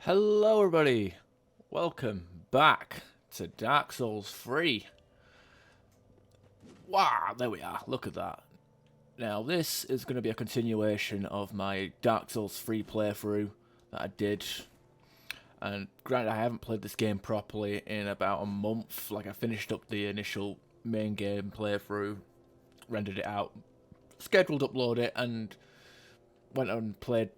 Hello everybody, welcome back to Dark Souls 3. Wow, there we are, look at that. Now this is going to be a continuation of my Dark Souls 3 playthrough that I did. And granted, I haven't played this game properly in about a month. Like, I finished up the initial main game playthrough, rendered it out, scheduled upload it, and went on and played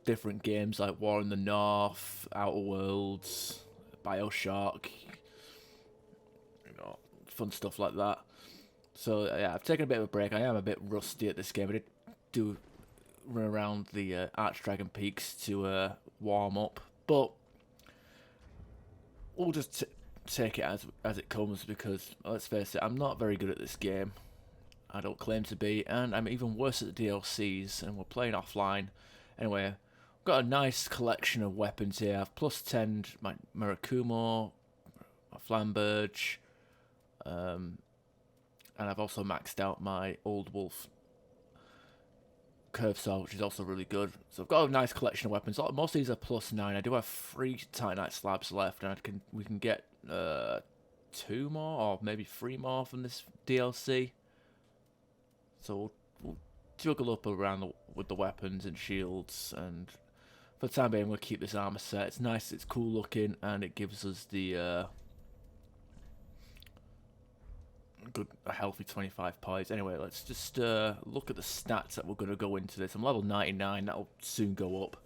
different games like War in the North, Outer Worlds, Bioshock, fun stuff like that. So yeah, I've taken a bit of a break. I am a bit rusty at this game. I did do run around the Archdragon Peaks to warm up, but we'll just take it as it comes because let's face it, I'm not very good at this game. I don't claim to be, and I'm even worse at the DLCs, and we're playing offline. Anyway, I've got a nice collection of weapons here. I've plus 10 my Murakumo, my Flamberge, and I've also maxed out my Old Wolf Curve Saw, which is also really good. So I've got a nice collection of weapons. Most of these are plus 9. I do have 3 Titanite slabs left, and we can get 2 more, or maybe 3 more from this DLC. So we'll juggle up around with the weapons and shields, and for the time being, I'm going to keep this armor set. It's nice, it's cool looking, and it gives us the a healthy 25 points. Anyway, let's just look at the stats that we're going to go into this. I'm level 99, that'll soon go up.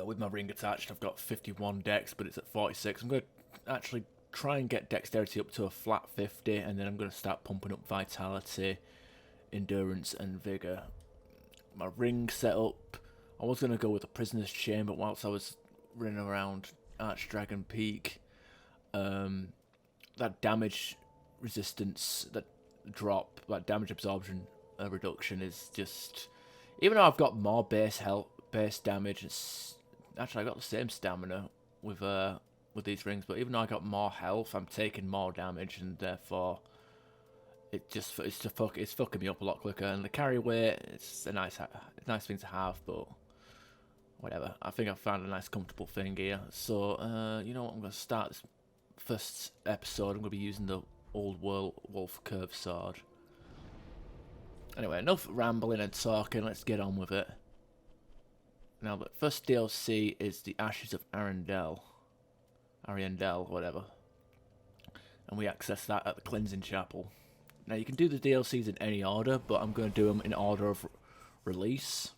With my ring attached, I've got 51 dex, but it's at 46. I'm going to actually try and get dexterity up to a flat 50, and then I'm going to start pumping up vitality, endurance, and vigor. My ring setup, I was going to go with a prisoner's chain, but whilst I was running around Archdragon Peak, that damage resistance, that drop, that damage absorption reduction is just, even though I've got more base health, base damage, actually I got the same stamina with these rings, but even though I got more health, I'm taking more damage, and therefore it's fucking me up a lot quicker. And the carry weight, it's a nice thing to have, but whatever. I think I've found a nice comfortable thing here. So you know what, I'm gonna start this first episode. I'm gonna be using the Old Wolf Curve Sword. Anyway, enough rambling and talking. Let's get on with it. Now, the first DLC is the Ashes of Ariandel. Ariandel, whatever. And we access that at the Cleansing Chapel. Now, you can do the DLCs in any order, but I'm going to do them in order of release.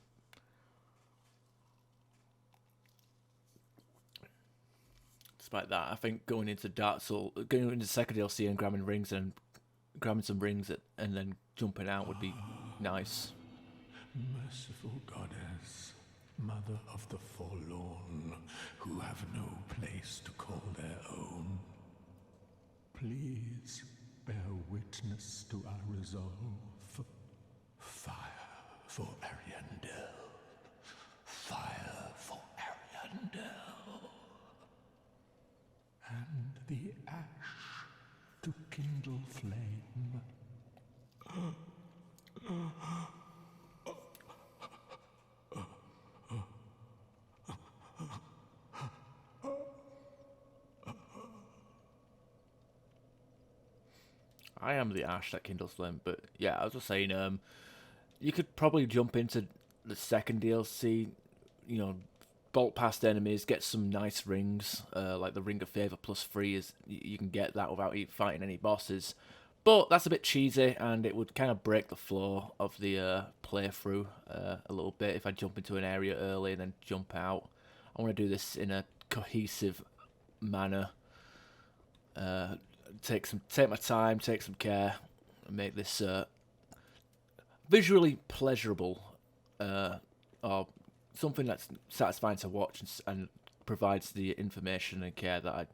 Despite that, I think going into second DLC and grabbing some rings and then jumping out would be nice. Merciful goddess, mother of the forlorn, who have no place to call their own, please bear witness to our resolve. Fire for Ariandel. Fire for Ariandel. And the ash to kindle flame. I am the ash that kindles flame, but yeah, I was just saying, you could probably jump into the second DLC, you know, bolt past enemies, get some nice rings, like the Ring of Favour +3 is you can get that without fighting any bosses. But that's a bit cheesy, and it would kind of break the flow of the playthrough a little bit if I jump into an area early and then jump out. I want to do this in a cohesive manner. Take my time, take some care, and make this visually pleasurable, or something that's satisfying to watch and provides the information and care that I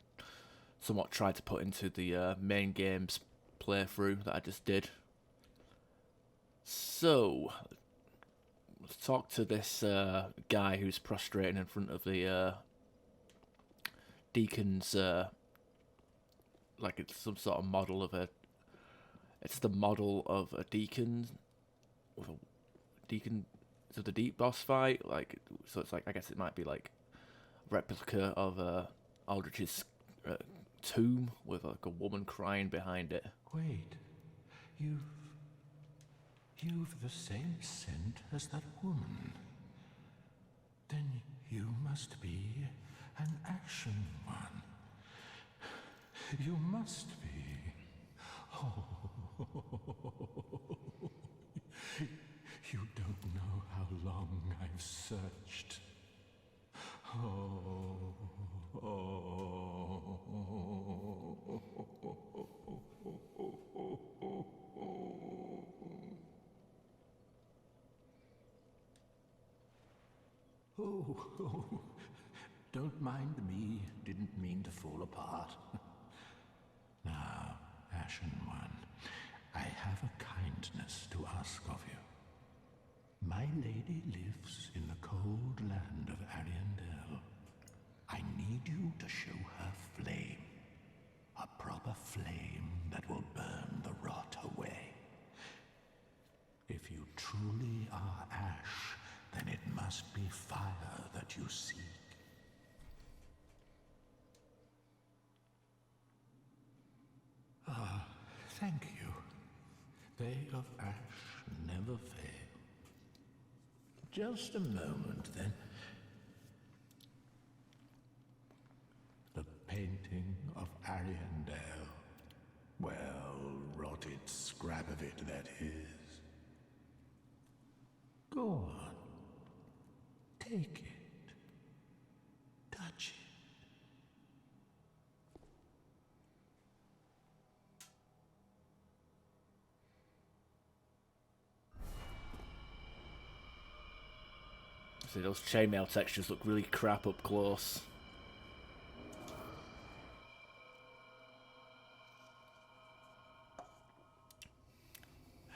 somewhat tried to put into the main game's playthrough that I just did. So, let's talk to this guy who's prostrating in front of the deacon's, like it's some sort of model of it's the model of a deacon with a deacon So the deep boss fight, like, so it's like, I guess it might be like a replica of Aldrich's tomb with like a woman crying behind it. Wait, you've the same scent as that woman. Then you must be an Ashen One. You must be. Oh, you don't know how long I've searched. Oh, oh, don't mind me. Didn't mean to fall apart. Now, Ashen One, I have a kindness to ask of you. My lady lives in the cold land of Ariandel. I need you to show her flame. A proper flame that will burn the rot away. If you truly are ash, then it must be fire that you seek. Ah, thank you. They of ash never fail. Just a moment, then. The painting of Ariandel. Well, rotted scrap of it, that is. Go on. Take it. Touch it. See, those chainmail textures look really crap up close.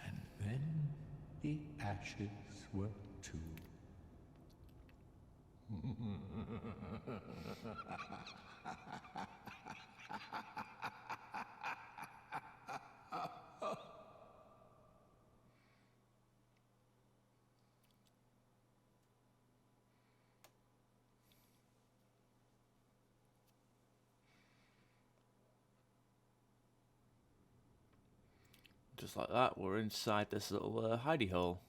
And then the ashes were too. Just like that, we're inside this little hidey hole.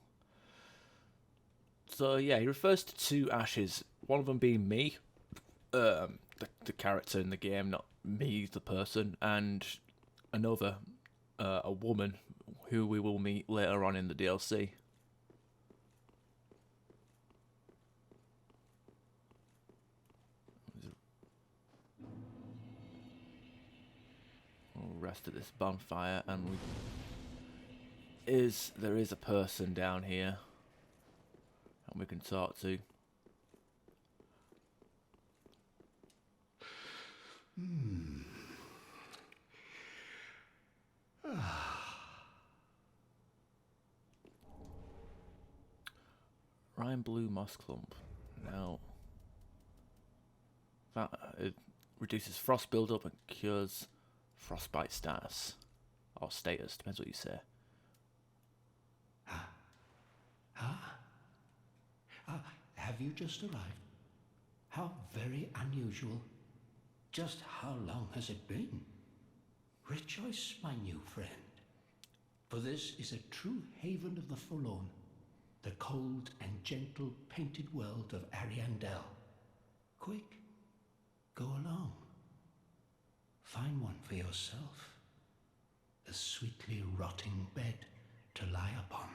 So yeah, he refers to two ashes, one of them being me, the character in the game, not me, the person, and another, a woman, who we will meet later on in the DLC. Rest of this bonfire, and there is a person down here, and we can talk to. Ryan Blue Moss Clump. Now, that it reduces frost buildup and cures frostbite status. Or status, depends what you say. Have you just arrived? How very unusual. Just how long has it been? Rejoice, my new friend. For this is a true haven of the forlorn, the cold and gentle painted world of Ariandel. Quick, go along. Find one for yourself. A sweetly rotting bed to lie upon.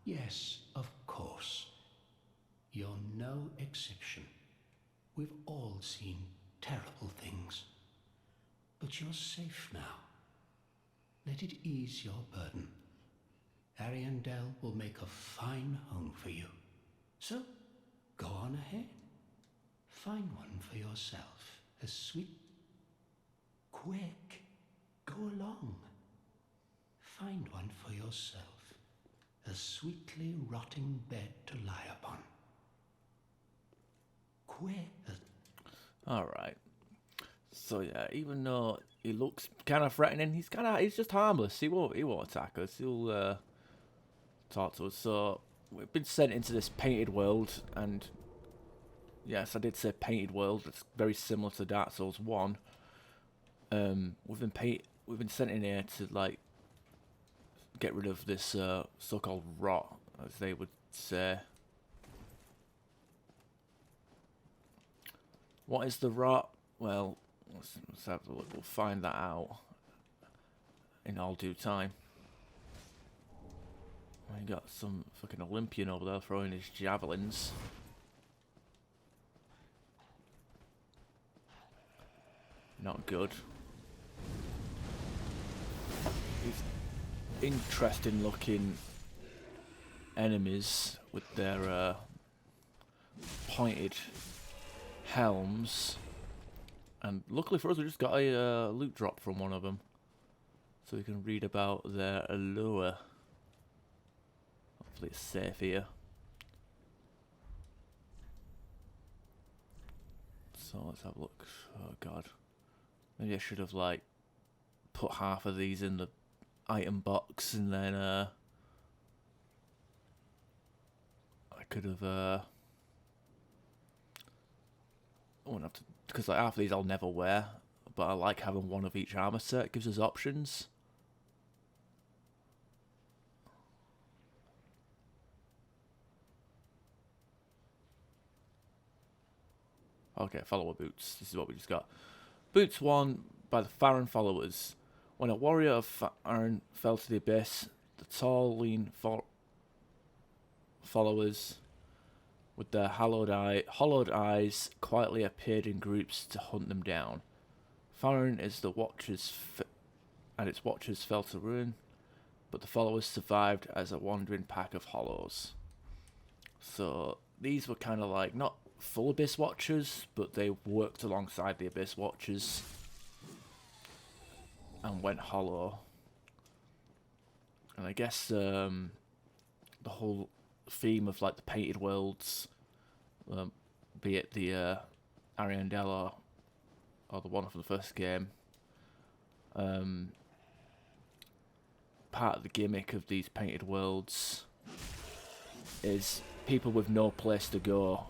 Yes, of course. You're no exception. We've all seen terrible things. But you're safe now. Let it ease your burden. Ariandel will make a fine home for you. So, go on ahead. Find one for yourself. A sweet... Quick, go along. Find one for yourself. A sweetly rotting bed to lie upon. Quick. Alright. So yeah, even though he looks kind of threatening, he's just harmless. He won't attack us. He'll talk to us. So we've been sent into this painted world, and yes, I did say painted world. It's very similar to Dark Souls 1. We've been sent in here to like get rid of this so-called rot, as they would say. What is the rot? Well, let's have a look. We'll find that out in all due time. We got some fucking Olympian over there throwing his javelins. Not good. These interesting looking enemies with their pointed helms. And luckily for us, we just got a loot drop from one of them. So we can read about their allure. Hopefully it's safe here. So let's have a look. Oh god. Maybe I should have like put half of these in the item box and then I could have I wouldn't have to, because like half of these I'll never wear, but I like having one of each armor set. It gives us options. Okay, follower boots. This is what we just got. Boots worn by the Farron followers. When a warrior of Farron fell to the abyss, the tall, lean followers with their hollowed eyes quietly appeared in groups to hunt them down. Farron is the watchers, and its watchers fell to ruin, but the followers survived as a wandering pack of hollows. So these were kind of like not full Abyss Watchers, but they worked alongside the Abyss Watchers and went hollow. And I guess the whole theme of like the painted worlds, be it the Ariandel or the one from the first game, part of the gimmick of these painted worlds is people with no place to go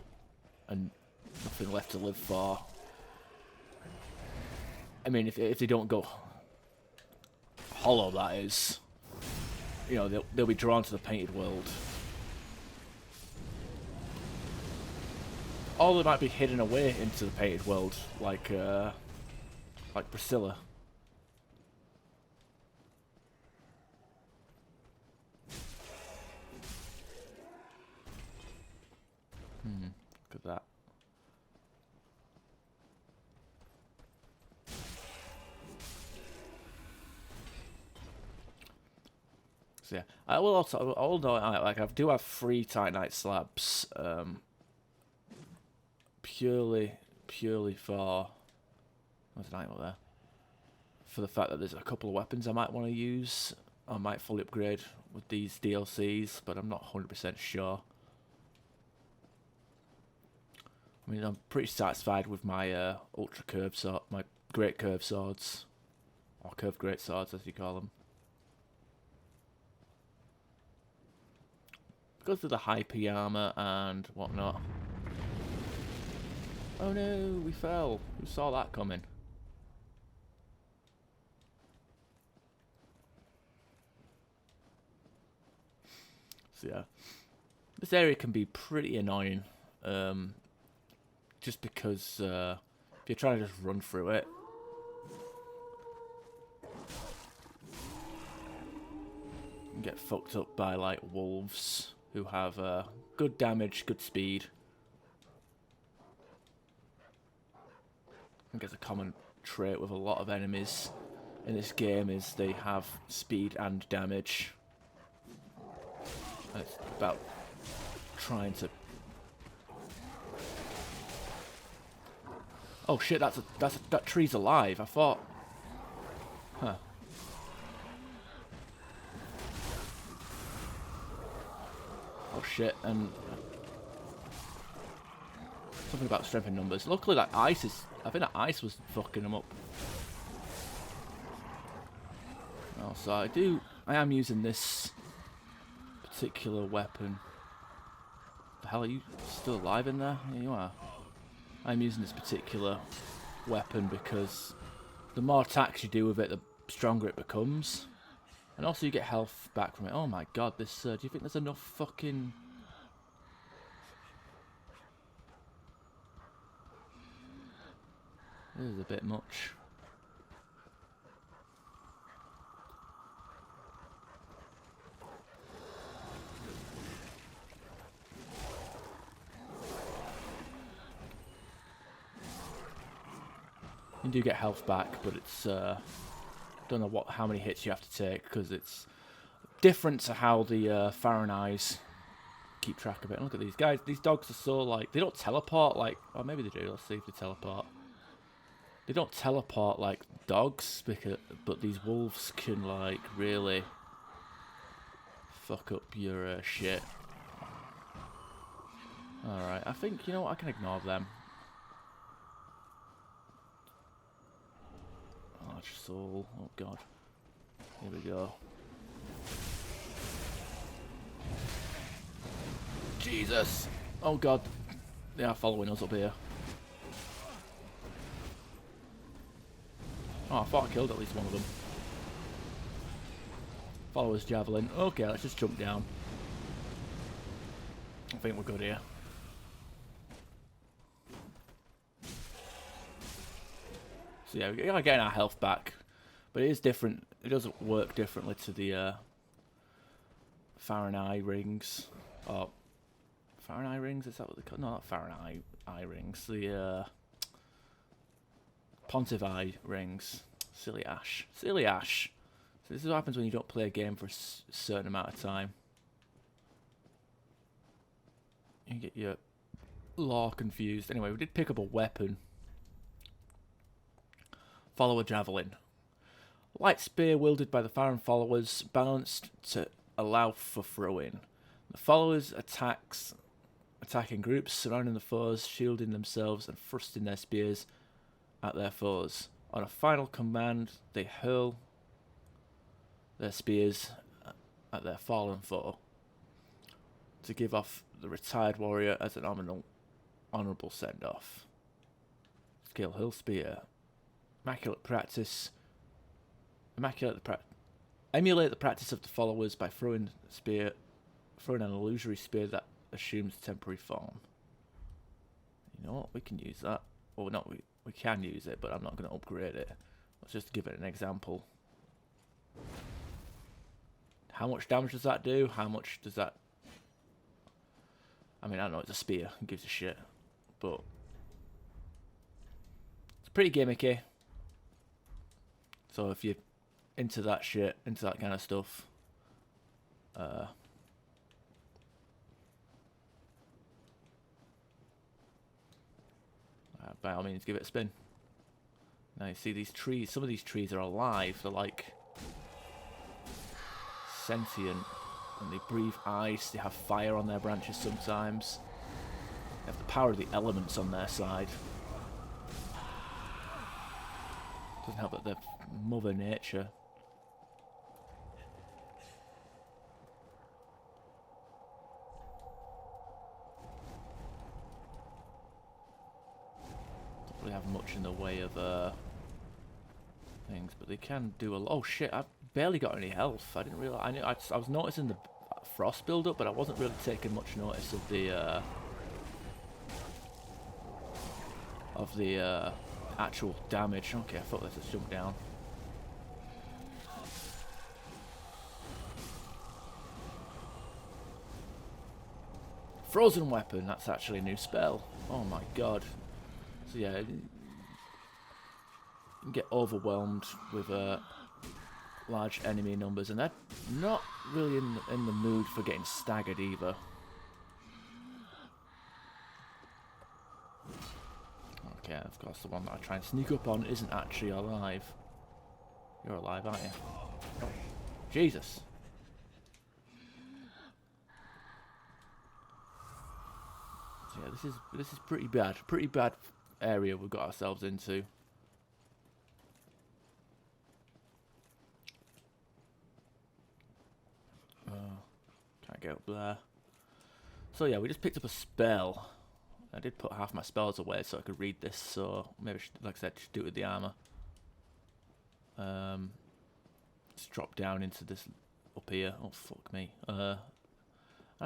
and nothing left to live for. I mean, if they don't go hollow, that is, you know, they'll be drawn to the painted world. Or they might be hidden away into the painted world, like Priscilla. Look at that. So yeah, I will also, although I do have 3 Titanite slabs, purely for, what's the name over there? For the fact that there's a couple of weapons I might want to use. I might fully upgrade with these DLCs, but I'm not 100% sure. I mean, I'm pretty satisfied with my ultra curved sword, my great curved swords, or curved great swords as you call them. Because of the high P armor and whatnot. Oh no, we fell. Who saw that coming? So yeah, this area can be pretty annoying. Just because if you're trying to just run through it, you can get fucked up by like wolves who have good damage, good speed. I think it's a common trait with a lot of enemies in this game is they have speed and damage. And it's about trying to. Oh shit! That tree's alive. I thought. Huh. Oh shit! And Something about strength in numbers. Luckily that ice is... I think that ice was fucking them up. Also, I am using this particular weapon. The hell, are you still alive in there? Yeah, you are. I'm using this particular weapon because the more attacks you do with it, the stronger it becomes. And also you get health back from it. Oh my god, this... do you think there's enough fucking... This is a bit much. You do get health back, but it's don't know how many hits you have to take because it's different to how the Fahrenheit keep track of it. And look at these guys; these dogs are so like they don't teleport like, or maybe they do. Let's see if they teleport. They don't teleport like dogs, but these wolves can like really fuck up your shit. All right, I think you know what, I can ignore them. Arch soul. Oh god. Here we go. Jesus! Oh god. They are following us up here. Oh, I thought I killed at least one of them. Follow us, javelin. Okay, let's just jump down. I think we're good here. So yeah, we are getting our health back, but it is different. It doesn't work differently to the Fahrenheit rings. Oh, Fahrenheit rings? Is that what they call? No, not Fahrenheit eye rings. The Pontifi rings. Silly Ash. Silly Ash. So this is what happens when you don't play a game for a certain amount of time. You get your lore confused. Anyway, we did pick up a weapon. Follow a javelin. Light spear wielded by the Farron followers, balanced to allow for throwing. The followers attacking groups, surrounding the foes, shielding themselves and thrusting their spears at their foes. On a final command, they hurl their spears at their fallen foe to give off the retired warrior as an honourable send-off. Skill, hurl spear. Emulate the practice of the followers by throwing an illusory spear that assumes temporary form. You know what? We can use that. Or not, we can use it, but I'm not going to upgrade it. Let's just give it an example. How much damage does that do? How much does that... I mean, I don't know, it's a spear. Who gives a shit? But... it's pretty gimmicky. So if you're into that shit, into that kind of stuff... by all means, give it a spin. Now you see these trees, some of these trees are alive, they're like sentient, and they breathe ice, they have fire on their branches sometimes. They have the power of the elements on their side. Doesn't help that they're Mother Nature. Have much in the way of things, but they can do a lot. Oh shit, I've barely got any health. I didn't realize. I was noticing the frost build up, but I wasn't really taking much notice of the actual damage. Okay, I thought let's just jump down. Frozen weapon, that's actually a new spell. Oh my god. So yeah, you can get overwhelmed with large enemy numbers, and they're not really in the mood for getting staggered either. Okay, of course the one that I try and sneak up on isn't actually alive. You're alive, aren't you? Oh, Jesus. Yeah, this is pretty bad. Pretty bad area we've got ourselves into. Can't get up there. So yeah, we just picked up a spell. I did put half my spells away so I could read this. So maybe, like I said, just do it with the armor. Let's drop down into this up here. Oh fuck me. I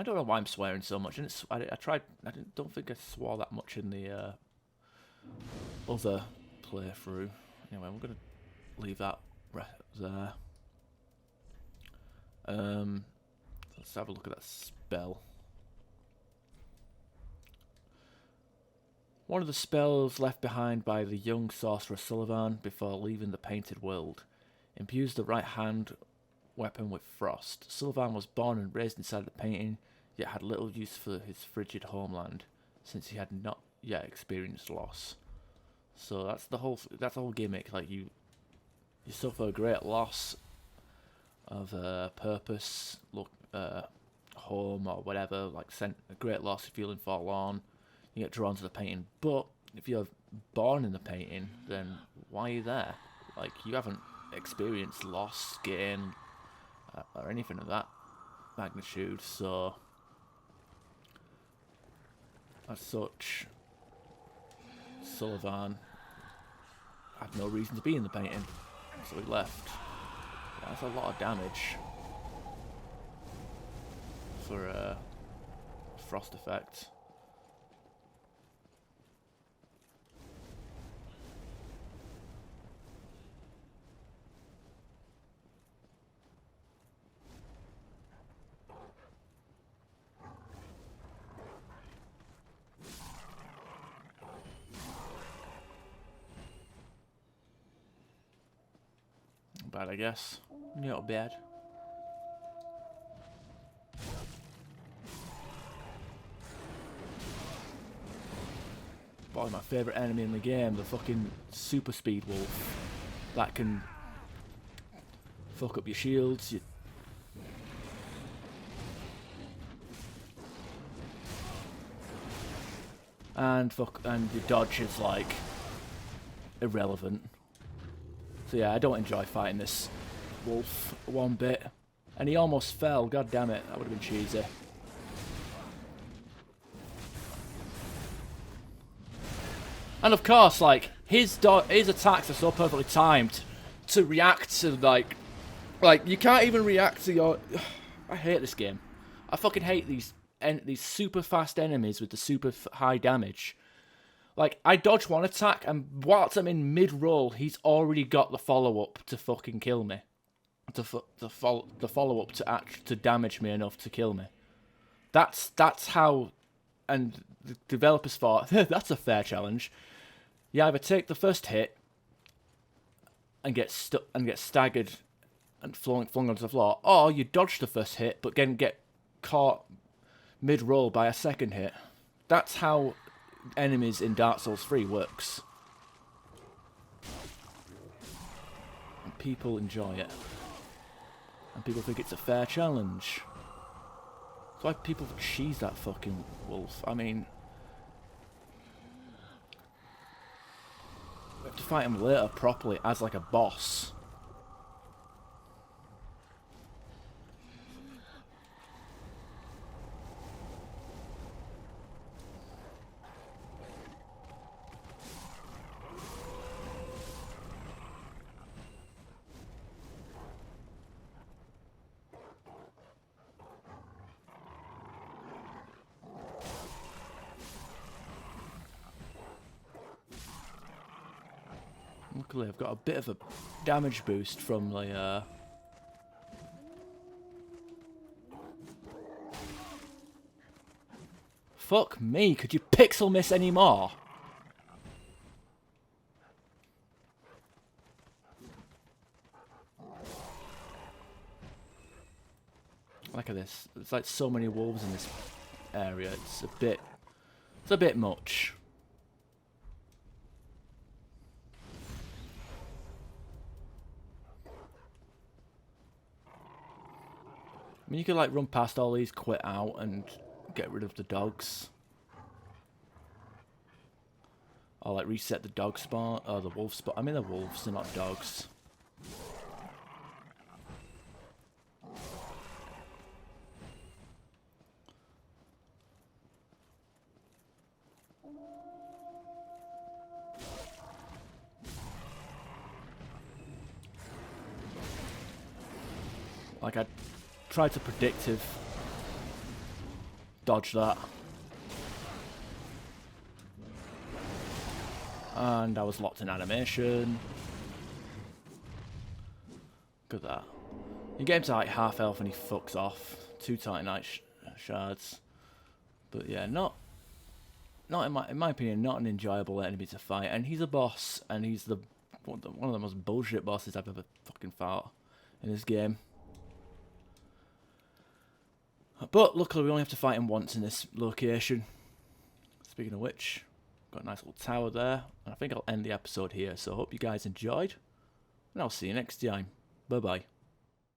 don't know why I'm swearing so much. And I tried. Don't think I swore that much in the other playthrough. Anyway, we're gonna leave that there. Let's have a look at that spell. One of the spells left behind by the young sorcerer Sullivan before leaving the painted world imbues the right hand weapon with frost. Sullivan was born and raised inside the painting, yet had little use for his frigid homeland, since he had not yet experienced loss. So that's the whole gimmick. Like you suffer a great loss of purpose, home or whatever. Like a great loss, you're feeling forlorn. You get drawn to the painting, but if you're born in the painting, then why are you there? Like you haven't experienced loss, gain, or anything of that magnitude. So as such, Sullivan had no reason to be in the painting, so he left. That's a lot of damage for a frost effect. Bad, I guess. Not bad. Probably my favourite enemy in the game, the fucking super speed wolf. That can fuck up your shields, and your dodge is like irrelevant. So yeah, I don't enjoy fighting this wolf one bit. And he almost fell, god damn it, that would have been cheesy. And of course, like, his attacks are so perfectly timed to react to, like, you can't even react to your... I hate this game. I fucking hate these super fast enemies with the super high damage. Like, I dodge one attack, and whilst I'm in mid-roll, he's already got the follow-up to fucking kill me. The follow-up to damage me enough to kill me. That's how... And the developers thought, that's a fair challenge. You either take the first hit and get staggered and flung onto the floor, or you dodge the first hit, but then get caught mid-roll by a second hit. That's how enemies in Dark Souls 3 works. And people enjoy it. And people think it's a fair challenge. That's why people cheese that fucking wolf. I mean, we have to fight him later properly as like a boss. Luckily, I've got a bit of a damage boost from the... Fuck me, could you pixel miss any more? Look at this. There's like so many wolves in this area. It's a bit much. I mean, you could like run past all these, quit out, and get rid of the dogs. Or like reset the dog spawn, or the wolf spawn. I mean the wolves, they're not dogs. Like I tried to predictive dodge that. And I was locked in animation. Look at that. He gets to like half health and he fucks off. 2 Titanite shards. But yeah, not in my opinion, not an enjoyable enemy to fight. And he's a boss, and he's one of the most bullshit bosses I've ever fucking fought in this game. But luckily we only have to fight him once in this location. Speaking of which, got a nice little tower there. And I think I'll end the episode here. So I hope you guys enjoyed. And I'll see you next time. Bye bye.